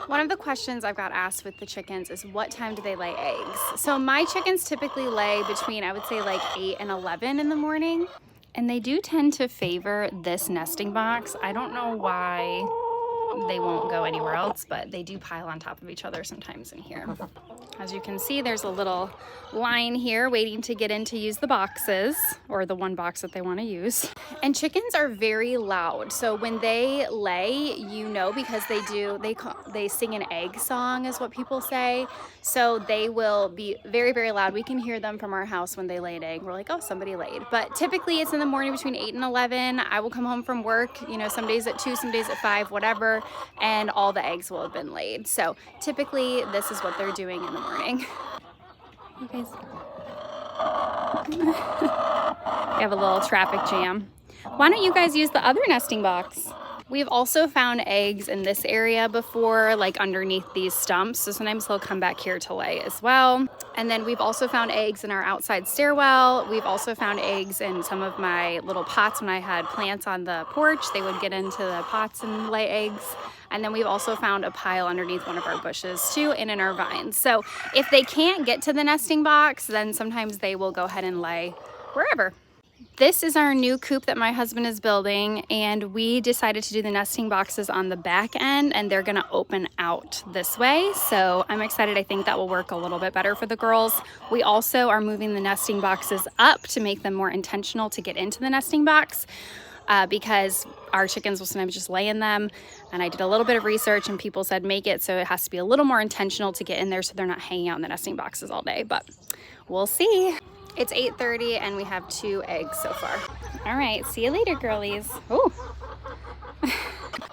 One of the questions I've got asked with the chickens is what time do they lay eggs? So my chickens typically lay between, I would say, like 8 and 11 in the morning. And they do tend to favor this nesting box. I don't know why they won't go anywhere else, but they do pile on top of each other sometimes in here. As you can see, there's a little line here waiting to get in to use the boxes, or the one box that they want to use. And chickens are very loud. So when they lay, you know, because they sing an egg song is what people say. So they will be very, very loud. We can hear them from our house when they lay an egg. We're like, oh, somebody laid. But typically it's in the morning between 8 and 11. I will come home from work, you know, some days at 2, some days at 5, whatever, and all the eggs will have been laid. So typically this is what they're doing in the morning. You guys, we have a little traffic jam. Why don't you guys use the other nesting box? We've also found eggs in this area before, like underneath these stumps. So sometimes they'll come back here to lay as well. And then we've also found eggs in our outside stairwell. We've also found eggs in some of my little pots when I had plants on the porch. They would get into the pots and lay eggs. And then we've also found a pile underneath one of our bushes too, and in our vines. So if they can't get to the nesting box, then sometimes they will go ahead and lay wherever. This is our new coop that my husband is building, and we decided to do the nesting boxes on the back end, and they're gonna open out this way. So I'm excited. I think that will work a little bit better for the girls. We also are moving the nesting boxes up to make them more intentional to get into the nesting box. Because our chickens will sometimes just lay in them. And I did a little bit of research and people said make it so it has to be a little more intentional to get in there so they're not hanging out in the nesting boxes all day, but we'll see. It's 8:30 and we have 2 eggs so far. All right, see you later, girlies. Oh.